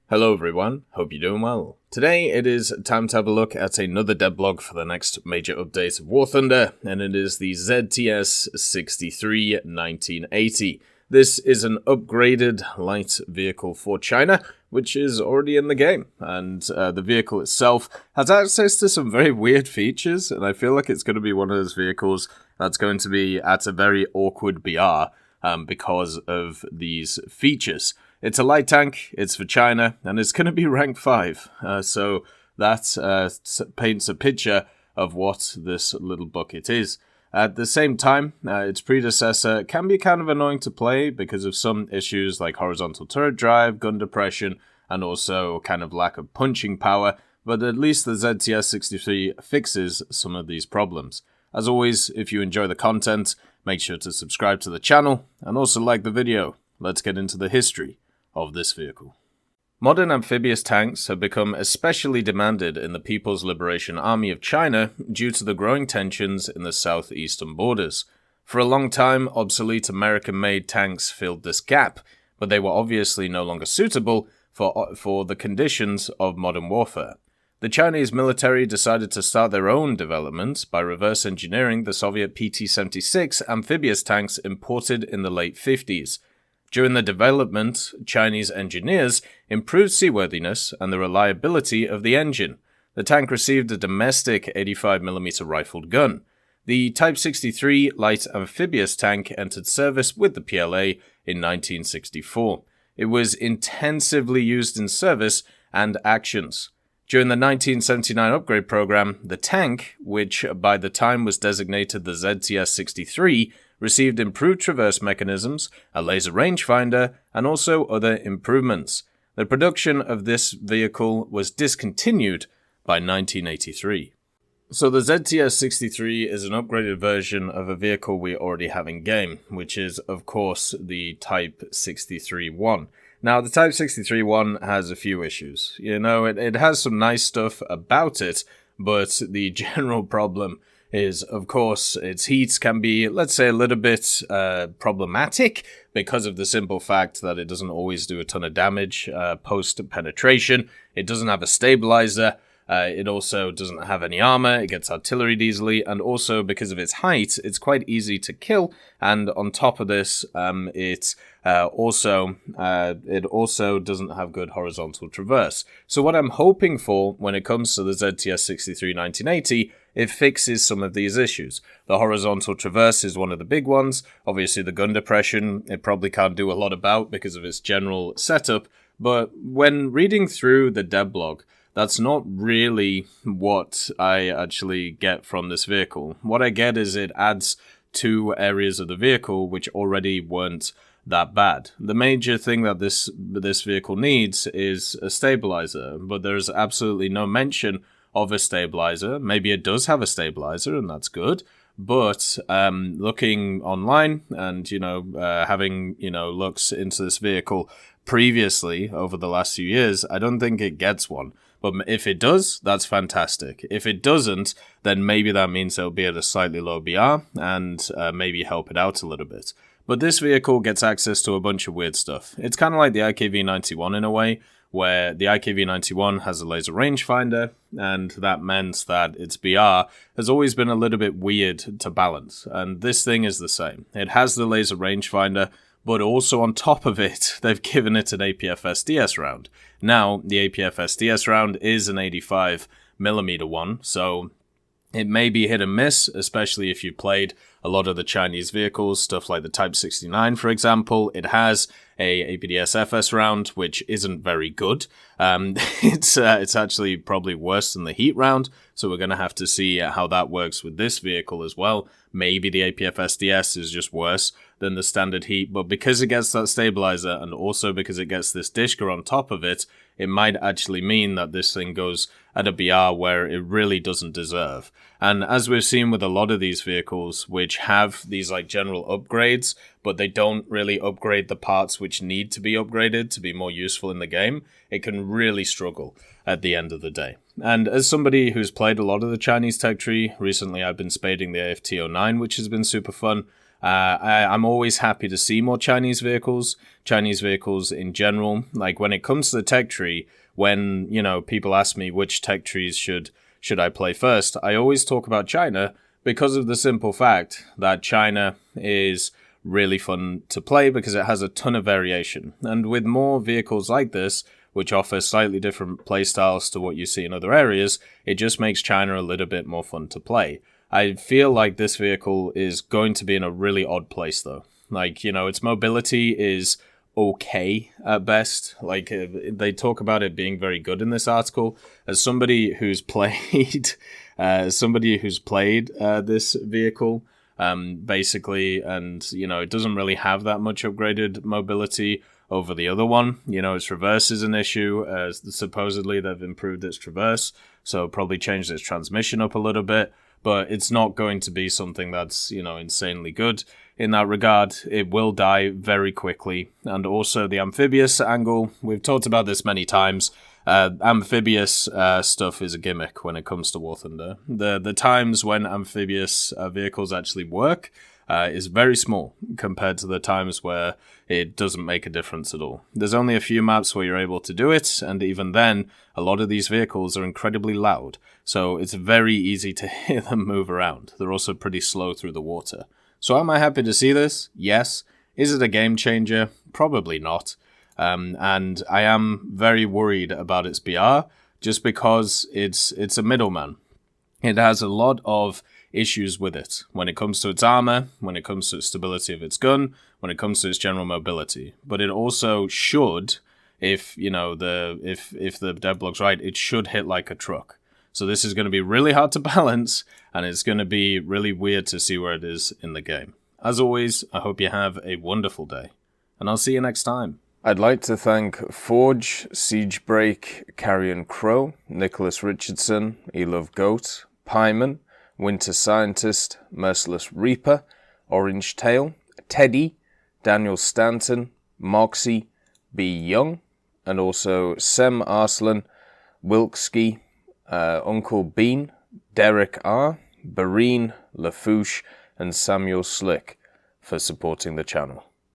Hello everyone, hope you're doing well. Today it is time to have a look at another devblog for the next major update of War Thunder, and it is the ZTS63 1980. This is an upgraded light vehicle for China, which is already in the game, and the vehicle itself has access to some very weird features, and I feel like it's going to be one of those vehicles that's going to be at a very awkward BR because of these features. It's a light tank, it's for China, and it's going to be rank 5. So that paints a picture of what this little bucket is. At the same time, its predecessor can be kind of annoying to play because of some issues like horizontal turret drive, gun depression, and also kind of lack of punching power, but at least the ZTS63 fixes some of these problems. As always, if you enjoy the content, make sure to subscribe to the channel, and also like the video. Let's get into the history of this vehicle. Modern amphibious tanks have become especially demanded in the People's Liberation Army of China due to the growing tensions in the southeastern borders. For a long time, obsolete American-made tanks filled this gap, but they were obviously no longer suitable for the conditions of modern warfare. The Chinese military decided to start their own development by reverse engineering the Soviet PT-76 amphibious tanks imported in the late 50s. During the development, Chinese engineers improved seaworthiness and the reliability of the engine. The tank received a domestic 85mm rifled gun. The Type 63 light amphibious tank entered service with the PLA in 1964. It was intensively used in service and actions. During the 1979 upgrade program, the tank, which by the time was designated the ZTS63, received improved traverse mechanisms, a laser rangefinder, and also other improvements. The production of this vehicle was discontinued by 1983. So the ZTS63 is an upgraded version of a vehicle we already have in game, which is, of course, the Type 63-1. Now, the Type 63-1 has a few issues. You know, it has some nice stuff about it, but the general problem is, of course, its heat can be, let's say, a little bit problematic because of the simple fact that it doesn't always do a ton of damage post-penetration. It doesn't have a stabilizer. It also doesn't have any armor. It gets artillery easily, and also because of its height, it's quite easy to kill. And on top of this, it also doesn't have good horizontal traverse. So what I'm hoping for when it comes to the ZTS63 1980, it fixes some of these issues. The horizontal traverse is one of the big ones. Obviously, the gun depression, it probably can't do a lot about because of its general setup. But when reading through the devblog, that's not really what I actually get from this vehicle. What I get is it adds 2 areas of the vehicle which already weren't that bad. The major thing that this vehicle needs is a stabilizer, but there's absolutely no mention of a stabilizer. Maybe it does have a stabilizer, and that's good. But looking online and, having, looks into this vehicle previously over the last few years, I don't think it gets one. But if it does, that's fantastic. If it doesn't, then maybe that means it'll be at a slightly low BR and maybe help it out a little bit. But this vehicle gets access to a bunch of weird stuff. It's kind of like the IKV-91 in a way, where the IKV-91 has a laser rangefinder, and that meant that its BR has always been a little bit weird to balance. And this thing is the same. It has the laser rangefinder, but also on top of it, they've given it an APF-SDS round. Now, the APF-SDS round is an 85mm one, so it may be hit and miss, especially if you played a lot of the Chinese vehicles, stuff like the Type 69, for example. It has a APDS-FS round, which isn't very good. It's actually probably worse than the heat round, so we're going to have to see how that works with this vehicle as well. Maybe the APF-SDS is just worse than the standard heat, but because it gets that stabilizer and also because it gets this Dishka on top of it, it might actually mean that this thing goes at a BR where it really doesn't deserve. And as we've seen with a lot of these vehicles, which have these like general upgrades, but they don't really upgrade the parts which need to be upgraded to be more useful in the game, it can really struggle at the end of the day. And as somebody who's played a lot of the Chinese tech tree, recently I've been spading the AFT-09, which has been super fun. I'm always happy to see more Chinese vehicles in general. Like when it comes to the tech tree, when, you know, people ask me which tech trees should I play first, I always talk about China because of the simple fact that China is really fun to play because it has a ton of variation. And with more vehicles like this, which offer slightly different playstyles to what you see in other areas, it just makes China a little bit more fun to play. I feel like this vehicle is going to be in a really odd place, though. Like, you know, its mobility is okay at best. Like, they talk about it being very good in this article. As somebody who's played, this vehicle, basically, and, you know, it doesn't really have that much upgraded mobility over the other one. You know, its reverse is an issue. Supposedly, they've improved its traverse, so probably changed its transmission up a little bit. But it's not going to be something that's, you know, insanely good in that regard. It will die very quickly. And also the amphibious angle, we've talked about this many times. Amphibious stuff is a gimmick when it comes to War Thunder. The times when amphibious vehicles actually work is very small compared to the times where it doesn't make a difference at all. There's only a few maps where you're able to do it, and even then, a lot of these vehicles are incredibly loud, so it's very easy to hear them move around. They're also pretty slow through the water. So am I happy to see this? Yes. Is it a game changer? Probably not. And I am very worried about its BR, just because it's a middleman. It has a lot of issues with it when it comes to its armor, when it comes to its stability of its gun, when it comes to its general mobility. But it also should, if the Devblog's right, it should hit like a truck. So this is going to be really hard to balance, and it's going to be really weird to see where it is in the game. As always, I hope you have a wonderful day, and I'll see you next time. I'd like to thank Forge, Siegebreak, Carrion Crow, Nicholas Richardson, Elove Goat, Pyman, Winter Scientist, Merciless Reaper, Orange Tail, Teddy, Daniel Stanton, Moxie, B. Young, and also Sem Arslan, Wilkski, Uncle Bean, Derek R., Bareen, Lafouche, and Samuel Slick for supporting the channel.